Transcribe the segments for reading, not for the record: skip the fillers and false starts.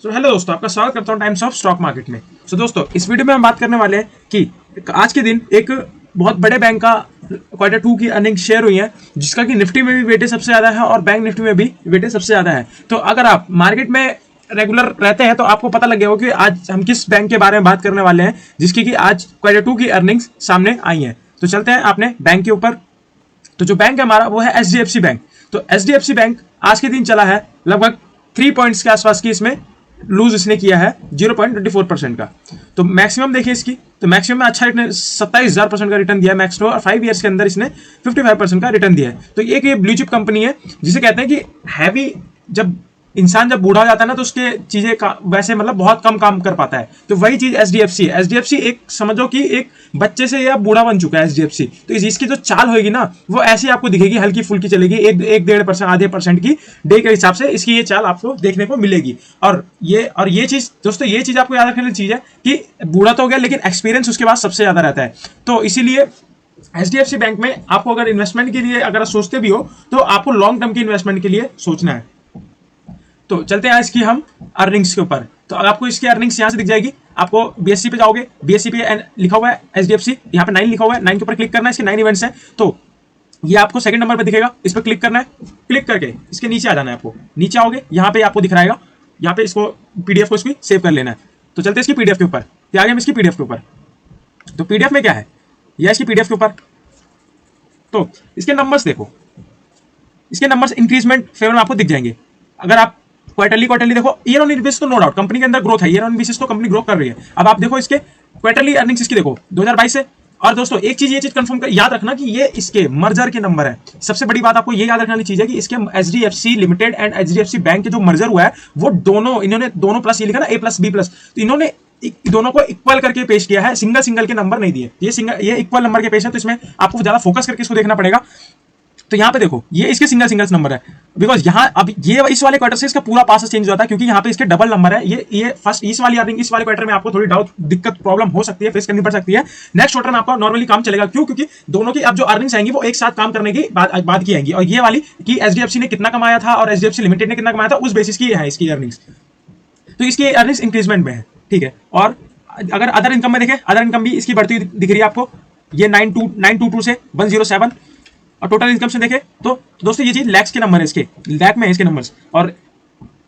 Hello दोस्तों, आपका स्वागत करता हूं टाइम्स ऑफ स्टॉक मार्केट में। दोस्तों, इस वीडियो में हम बात करने वाले हैं कि आज के दिन एक बहुत बड़े बैंक का Q2 की अर्निंग शेयर हुई है, जिसका कि निफ्टी में भी वेटेज सबसे ज्यादा है और बैंक निफ्टी में भी वेटेज सबसे ज्यादा है। तो अगर आप मार्केट में रेगुलर रहते हैं तो आपको पता लग गया होगा कि आज हम किस बैंक के बारे में बात करने वाले हैं, जिसकी कि आज Q2 की अर्निंग्स सामने आई हैं। तो चलते हैं अपने बैंक के ऊपर। तो जो बैंक है हमारा वो है HDFC बैंक। तो HDFC बैंक आज के दिन चला है लगभग 3 पॉइंट्स के आसपास की, इसमें लूज इसने किया है 0.24% का। तो मैक्सिमम देखिए इसकी, तो मैक्सिमम में अच्छा रिटर्न 27,000% का रिटर्न दिया है मैक्स, और 5 ईयर्स के अंदर इसने 55% का रिटर्न दिया है। तो एक ये ब्लू चिप कंपनी है, जिसे कहते हैं कि हैवी, जब इंसान जब बूढ़ा हो जाता है ना तो उसके चीजें वैसे मतलब बहुत कम काम कर पाता है। तो वही चीज HDFC है। HDFC एक समझो कि एक बच्चे से या बूढ़ा बन चुका है HDFC। तो इसकी जो चाल होगी ना वो ऐसी आपको दिखेगी, हल्की फुल्की चलेगी, 1-1.5% आधे परसेंट की डे के हिसाब से इसकी ये चाल आपको देखने को मिलेगी। और ये चीज दोस्तों, ये चीज आपको याद रखने वाली चीज है कि बूढ़ा तो हो गया लेकिन एक्सपीरियंस उसके पास सबसे ज्यादा रहता है। तो इसीलिए HDFC बैंक में आपको अगर इन्वेस्टमेंट के लिए अगर सोचते भी हो तो आपको लॉन्ग टर्म की इन्वेस्टमेंट के लिए सोचना है। तो चलते हैं इसकी हम अर्निंग्स के ऊपर। तो आपको इसकी अर्निंग्स यहां से दिख जाएगी। आपको BSE पे जाओगे, BSE पे लिखा हुआ है HDFC, यहाँ पे 9 लिखा हुआ है, 9 के ऊपर क्लिक करना है। इसके 9 इवेंट्स हैं, तो ये आपको सेकंड नंबर पे दिखेगा, इस पर क्लिक करना है। क्लिक करके इसके नीचे आ जाना है। आपको नीचे आओगे, यहाँ पे आपको दिख रहेगा, यहाँ पे इसको PDF को इसकी सेव कर लेना है। तो चलते हैं इसकी PDF के ऊपर। आगे हम इसकी PDF के ऊपर, तो PDF में क्या है, यह इसकी PDF के ऊपर। तो इसके नंबर्स देखो, इसके नंबर्स इंक्रीजमेंट फेवर में आपको दिख जाएंगे। अगर आप क्वार्टरली देखो, ईयर ऑन ईयर बेसिस तो नो डाउट कंपनी के अंदर ग्रोथ है, ईयर ऑन बेसिस तो कंपनी ग्रो कर रही है। अब आप देखो इसके क्वार्टरली अर्निंग्स इसकी देखो 2022 से। और दोस्तों एक चीज, ये चीज कंफर्म कर याद रखना कि ये इसके मर्जर के नंबर है। सबसे बड़ी बात आपको ये याद रखने वाली चीज है कि इसके HDFC limited and HDFC bank के जो मर्जर हुआ है वो दोनों, इन्होंने दोनों प्लस ये लिखा ना A+B+, तो इन्होंने दोनों को इक्वल करके पेश किया है, सिंगल के नंबर नहीं दिए। ये इक्वल नंबर के पेश है, तो इसमें आपको ज्यादा फोकस करके इसको देखना पड़ेगा। तो यहाँ पे देखो ये इसके सिंगल नंबर है, बिकॉज यहाँ अब ये इस वाले क्वार्टर से इसका पूरा पास चेंज होता है, क्योंकि यहाँ पे इसके डबल नंबर है। ये फर्स्ट इस वाली अर्निंग, इस वाले क्वार्टर में आपको थोड़ी डाउट, दिक्कत, प्रॉब्लम हो सकती है, फेस करनी पड़ सकती है। नेक्स्ट क्वार्टर में आपका नॉर्मली काम चलेगा। क्यों? क्योंकि दोनों की अब जो अर्निंग्स आएंगी वो एक साथ काम करने की बात की आएंगी। और ये वाली कि HDFC ने कितना कमाया था और HDFC लिमिटेड ने कितना कमाया था, उस बेसिस की है इसकी अर्निंग्स। तो इसकी अर्निंग्स इंक्रीजमेंट में है, ठीक है। और अगर अदर इनकम में देखें, अदर इनकम भी इसकी बढ़ती हुई दिख रही है आपको। ये 922 से 107। और टोटल इनकम से देखें तो दोस्तों ये चीज लैक्स के नंबर है, इसके लैक में है इसके नंबर्स। और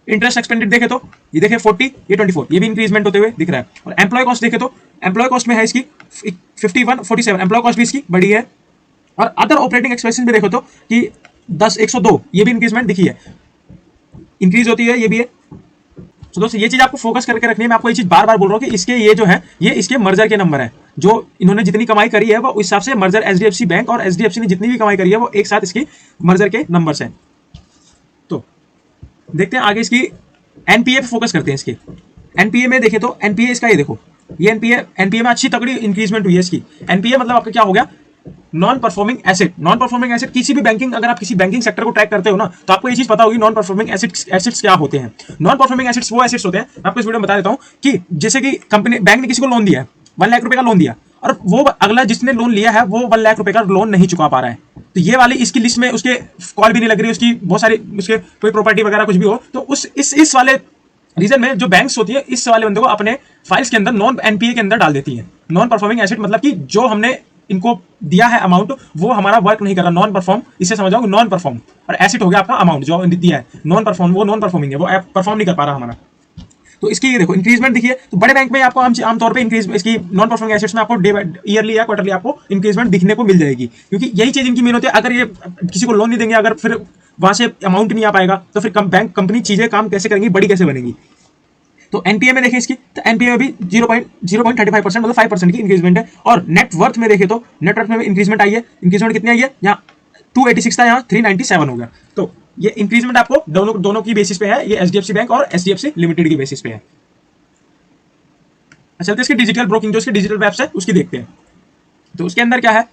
इंटरेस्ट एक्सपेंडेड देखे तो ये देखे 40, ये 24, ये भी इंक्रीजमेंट होते हुए दिख रहा है। और एम्प्लॉय कॉस्ट देखे तो एम्प्लॉय कॉस्ट में है इसकी 5147, एम्प्लॉय कॉस्ट भी इसकी बढ़ी है। और अदर ऑपरेटिंग एक्सपेंसेस भी देखो तो कि 10102, ये भी इंक्रीजमेंट दिखी है, इंक्रीज होती है, ये भी है। तो दोस्तों ये चीज आपको फोकस करके रखनी है। मैं आपको ये चीज बार बार बोल रहा हूँ कि इसके ये जो है ये इसके मर्जर के नंबर है, जो इन्होंने जितनी कमाई करी है वो उस हिसाब से मर्जर HDFC बैंक और HDFC ने जितनी भी कमाई करी है वो एक साथ इसकी मर्जर के नंबर्स हैं। तो देखते हैं आगे इसकी NPA पे फोकस करते हैं। इसके NPA में देखें तो NPA इसका ये देखो, ये NPA में अच्छी तगड़ी इंक्रीजमेंट हुई है इसकी। NPA मतलब आपका क्या हो गया, non performing asset. Non performing asset किसी भी बैंकिंग, अगर आप किसी बैंकिंग सेक्टर को ट्रैक करते हो ना तो आपको ये चीज पता होगी नॉन परफॉर्मिंग एसेट्स क्या होते हैं। नॉन परफॉर्मिंग एसेट्स वो एसेट्स होते हैं, मैं आपको इस वीडियो में बता देता हूं कि जैसे कि कंपनी, बैंक ने किसी को लोन दिया है, 1 लाख रुपए का लोन दिया, और वो अगला जिसने लोन लिया है वो 1 लाख रुपए का लोन नहीं चुका पा रहा है। तो ये वाली इसकी लिस्ट में उसके कॉल भी नहीं लग रही, उसकी बहुत सारी, उसके कोई प्रॉपर्टी वगैरह कुछ भी हो, तो उस इस वाले रीजन में जो बैंक्स होती है इस वाले बंदे को अपने फाइल्स के अंदर नॉन NPA के अंदर डाल देती है। नॉन परफॉर्मिंग एसेट मतलब कि जो हमने इनको दिया है अमाउंट वो हमारा वर्क नहीं कर रहा, नॉन परफॉर्म, इससे समझ जाओ नॉन परफॉर्म। और एसेट हो गया आपका अमाउंट जो दिया है, नॉन परफॉर्म, वो नॉन परफॉर्मिंग है, वो परफॉर्म नहीं कर पा रहा हमारा। तो इसकी ये देखो इंक्रीजमेंट दिखिए। तो बड़े बैंक में आपको आमतौर पे इंक्रीज, इसकी नॉन परफॉर्मिंग एसेट्स में आपको ईयरली या क्वार्टरली आपको इंक्रीजमेंट दिखने को मिल जाएगी, क्योंकि यही चीज इनकी मेन होती है। अगर ये किसी को लोन नहीं देंगे, अगर फिर वहां से अमाउंट नहीं आ पाएगा तो फिर बैंक कंपनी चीजें काम कैसे करेंगी, बड़ी कैसे बनेगी। तो NPA में देखें इसकी, तो NPA में भी 0.35% मतलब 5% की इंक्रीजमेंट है। और नेटवर्थ में देखें तो नेटवर्थ में भी इंक्रीजमेंट आई है। इंक्रीजमेंट कितनी आई है, यहाँ 286 था, यहाँ 397 हो गया। तो ये इंक्रीजमेंट आपको दोनों की बेसिस पे है, ये HDFC बैंक और HDFC लिमिटेड की बेसिस पे है। चलते इसकी डिजिटल ब्रोकिंग, जो इसकी डिजिटल वेब्स है उसकी देखते हैं। तो उसके अंदर क्या है,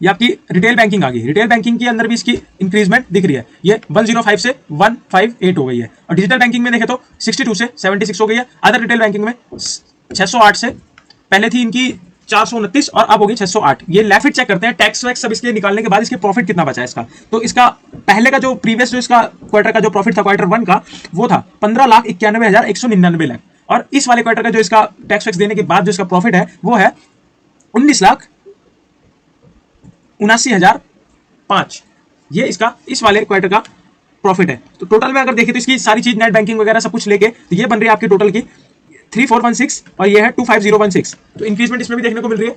ये आपकी रिटेल बैंकिंग आ गई। रिटेल बैंकिंग के अंदर भी इसकी इंक्रीजमेंट दिख रही है, ये 105 से 158 हो गई है। और डिजिटल बैंकिंग में देखें तो 62 से 76 हो गई है। अदर रिटेल बैंकिंग में 608 से, पहले थी इनकी 429 और अब होगी 608। ये लेफ्ट चेक करते हैं टैक्स वैक्स सब इसके निकालने के बाद इसके प्रॉफिट कितना बचा है इसका। तो इसका पहले का जो प्रीवियस जो इसका क्वार्टर का जो प्रॉफिट था क्वार्टर 1 का वो था 15,91,199 और इस वाले क्वार्टर का जो इसका टैक्स वैक्स देने के बाद जो इसका प्रॉफिट है वो है 19,79,005। ये इसका इस वाले क्वार्टर का प्रॉफिट है। तो टोटल में अगर देखें तो इसकी सारी चीज नेट बैंकिंग वगैरह सब कुछ लेके तो ये बन रही है आपकी टोटल की 3416 और ये है 25016। तो इंक्रीजमेंट इसमें भी देखने को मिल रही है।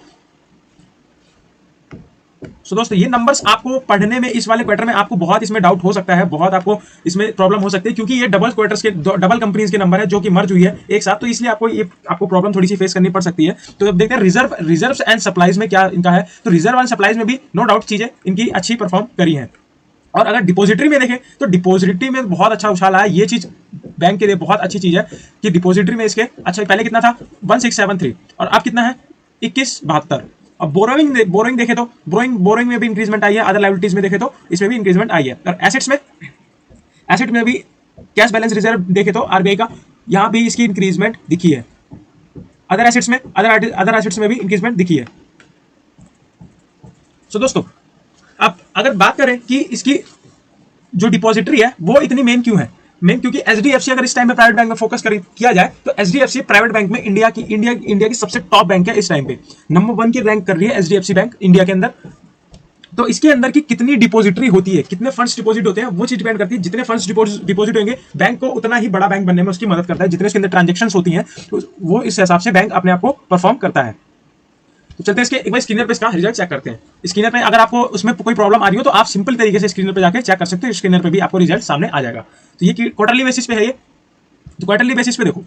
सो दोस्तों ये नंबर्स आपको पढ़ने में इस वाले क्वार्टर में आपको बहुत इसमें डाउट हो सकता है, बहुत आपको इसमें प्रॉब्लम हो सकती है क्योंकि ये डबल क्वार्टर्स के डबल कंपनीज के नंबर है जो कि मर्ज हुई है एक साथ, तो इसलिए आपको प्रॉब्लम थोड़ी सी फेस करनी पड़ सकती है। तो अब देखते हैं रिजर्व एंड सप्लाईज में क्या इनका है। तो रिजर्व एंड सप्लाईज में भी नो डाउट चीजें इनकी अच्छी परफॉर्म करी है। और अगर डिपॉजिटरी में देखें तो डिपॉजिटरी में बहुत अच्छा उछाल आया। ये चीज बैंक के लिए बहुत अच्छी चीज है कि डिपॉजिटरी में इसके अच्छा पहले कितना था 1673 और अब कितना है 2172। अब बोरोइंग देखे तो बोरोइंग में भी इंक्रीजमेंट आई है। अदर लायबिलिटीज में देखे तो इसमें भी इंक्रीजमेंट आई है। और एसेट में भी कैश बैलेंस रिजर्व देखे तो आरबीआई का यहां भी इसकी इंक्रीजमेंट दिखी है। अदर एसेट्स में भी इंक्रीजमेंट दिखी है। सो दोस्तों अब अगर बात करें कि इसकी जो डिपॉजिटरी है वो इतनी मेन क्यों है, क्योंकि एचडीएफसी अगर इस टाइम पे प्राइवेट बैंक में फोकस किया जाए तो एचडीएफसी प्राइवेट बैंक में इंडिया की सबसे टॉप बैंक है। इस टाइम पे नंबर 1 की रैंक कर रही है एचडीएफसी बैंक इंडिया के अंदर। तो इसके अंदर की कितनी डिपॉजिटरी होती है, कितने फंड्स डिपॉजिट होते हैं वो चीज डिपेंड करती है। जितने फंड्स डिपॉजिट होंगे बैंक को उतना ही बड़ा बैंक बनने में उसकी मदद करता है। जितने उसके अंदर ट्रांजेक्शंस होती हैं तो वो इस हिसाब से बैंक अपने आप को परफॉर्म करता है। तो चलते हैं इसके एक बार स्क्रीनर पे इसका रिजल्ट चेक करते हैं। स्क्रीनर पे अगर आपको उसमें कोई प्रॉब्लम आ रही हो तो आप सिंपल तरीके से स्क्रीनर पे जाके चेक कर सकते हो। स्क्रीनर पे भी आपको रिजल्ट सामने आ जाएगा। तो ये क्वार्टरली बेसिस पे है ये। तो क्वार्टरली बेसिस पे देखो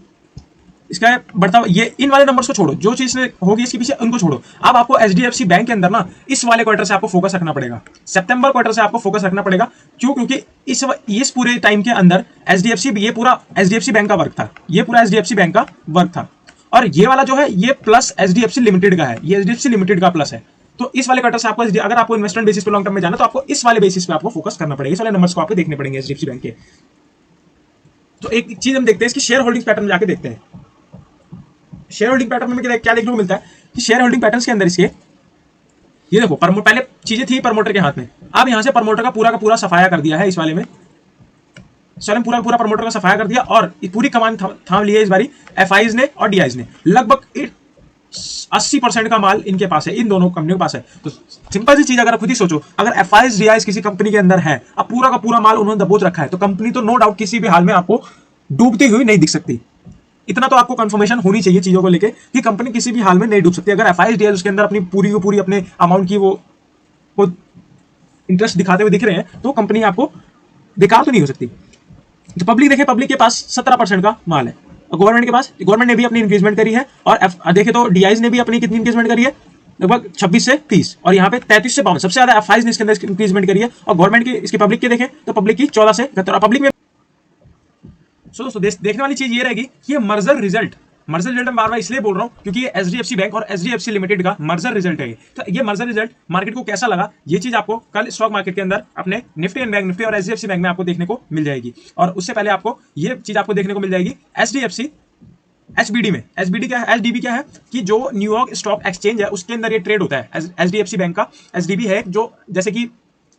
इसका बढ़ता ये इन वाले नंबर्स को छोड़ो, जो चीज होगी इसके पीछे उनको छोड़ो। अब आपको एचडीएफसी बैंक के अंदर ना इस वाले क्वार्टर से आपको फोकस रखना पड़ेगा, सितंबर क्वार्टर से आपको फोकस रखना पड़ेगा। क्यों? क्योंकि इस पूरे टाइम के अंदर ये पूरा एचडीएफसी बैंक का वर्क था, ये पूरा एचडीएफसी बैंक का वर्क था। और ये वाला जो है ये प्लस एचडीएफसी लिमिटेड का है, ये एचडीएफसी लिमिटेड का प्लस है। तो इस वाले क्वार्टर से आपको अगर आपको इन्वेस्टमेंट बेसिस पे लॉन्ग टर्म में जाना तो आपको इस वाले बेसिस पे आपको फोकस करना पड़ेगा। इस वाले नंबर्स को आपको देखने पड़ेंगे एचडीएफसी बैंक के। तो एक चीज हम देखते हैं इसकी शेयर होल्डिंग पैटर्न में जाके देखते हैं। शेयर होल्डिंग पैटर्न में क्या देखने को मिलता है कि शेयर होल्डिंग पैटर्न के अंदर इसके ये देखो पहले चीजें थी प्रमोटर के हाथ में, अब यहां से प्रमोटर का पूरा सफाया कर दिया है। इस वाले में पूरा प्रमोटर का सफाया कर दिया और पूरी कमान थाम ली है इस बारी एफआईज ने और डीआईज ने। लगभग 80% का माल इनके पास है, इन दोनों कंपनियों के पास है। तो सिंपल सी चीज अगर खुद ही सोचो, अगर एफआईज डीआईज किसी कंपनी के अंदर है, अब पूरा का पूरा माल उन्होंने दबोच रखा है, तो कंपनी तो नो डाउट किसी भी हाल में आपको डूबती हुई नहीं दिख सकती। इतना तो आपको कंफर्मेशन होनी चाहिए चीजों को लेके कि कंपनी किसी भी हाल में नहीं डूब सकती। अगर एफआईज डीआईज उसके अंदर अपनी पूरी अपने अमाउंट की वो इंटरेस्ट दिखाते हुए दिख रहे हैं तो कंपनी आपको बेकार तो नहीं हो सकती। तो पब्लिक देखे, पब्लिक के पास 17% का माल है। गवर्नमेंट के पास, गवर्नमेंट ने भी अपनी इंक्रीजमेंट करी है और देखे तो डीआईज ने भी अपनी कितनी इंक्रीजमेंट करी है, लगभग 26 से 30 और यहाँ पे 33 से 52। सबसे ज्यादा एफआईज ने इसके अंदर इंक्रीजमेंट करी है। और गवर्नमेंट की इसकी पब्लिक की देखें तो पब्लिक की 14 से 71 पब्लिक में। सो दोस्तों देखने वाली चीज ये रहेगी कि ये मर्जर रिजल्ट मैं बार बार इसलिए बोल रहा हूं क्योंकि ये एचडीएफसी बैंक और एचडीएफसी लिमिटेड का मर्जर रिजल्ट है। तो ये मर्जर रिजल्ट मार्केट को कैसा लगा ये चीज आपको कल स्टॉक मार्केट के अंदर अपने निफ्टी एंड बैंक निफ्टी और एचडीएफसी बैंक में आपको देखने को मिल जाएगी। और उससे पहले आपको ये चीज आपको देखने को मिल जाएगी एचडीएफसी एचबीडी में। एचबीडी क्या है, एचडीबी क्या है कि जो न्यूयॉर्क स्टॉक एक्सचेंज है उसके अंदर ये ट्रेड होता है। एचडीएफसी बैंक का एचडीबी है जो जैसे कि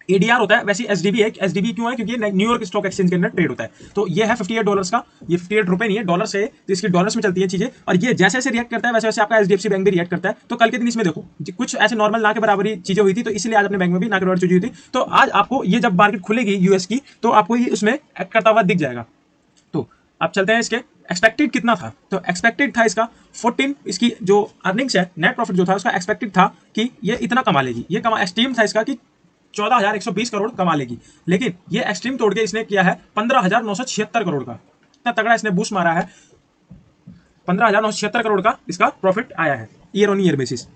एडीआर होता है वैसे एचडीबी है। एचडीबी क्यों है? क्योंकि न्यूयॉर्क स्टॉक एक्सचेंज के अंदर ट्रेड होता है। तो ये है $58 का, ये 58 रुपए नहीं है, डॉलर है, तो इसकी डॉलर्स में चलती है चीजें। और ये जैसे जैसे रिएक्ट करता है वैसे वैसे आपका एचडीएफसी बैंक भी रिएक्ट करता है। तो कल के दिन इसमें देखो कुछ ऐसे नॉर्मल ना के बराबर ही चीजें हुई थी, तो इसलिए आज अपने बैंक में भी ना के बराबर चीजें हुई थी। तो आज आपको ये जब मार्केट खुलेगी यूएस की तो आपको ये उसमें एक्ट करता हुआ दिख जाएगा। तो आप चलते हैं इसके एक्सपेक्टेड कितना था। तो एक्सपेक्टेड था इसका 14, इसकी जो अर्निंग्स है नेट प्रॉफिट जो था उसका एक्सपेक्टेड था कि ये इतना कमा लेगी। ये एक्सट्रीम था इसका कि 14,120 करोड़ कमा लेगी, लेकिन ये एक्सट्रीम तोड़ के इसने किया है 15,976 करोड़ का। इतना तगड़ा इसने बूस्ट मारा है, 15,976 करोड़ का इसका प्रॉफिट आया है ईयर ऑन ईयर बेसिस।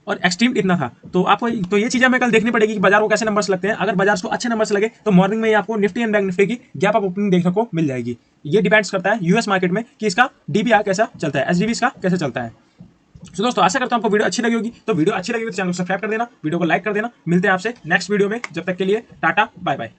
और एक्सट्रीम इतना था। तो आपको तो ये चीजें हमें कल देखनी पड़ेगी कि बाजार को कैसे नंबर्स लगते हैं। अगर बाजार को अच्छे नंबर्स लगे तो मॉर्निंग में ही आपको निफ्टी एंड बैंक निफ्टी की गैप अप ओपनिंग देखने को मिल जाएगी। ये डिपेंड्स करता है यूएस मार्केट में कि इसका डीबीआर कैसा चलता है, एचडीबी इसका कैसे चलता है। तो दोस्तों आशा करता हूं आपको वीडियो अच्छी लगी होगी। तो वीडियो अच्छी लगी तो चैनल को सब्सक्राइब कर देना, वीडियो को लाइक कर देना। मिलते हैं आपसे नेक्स्ट वीडियो में, जब तक के लिए टाटा बाय बाय।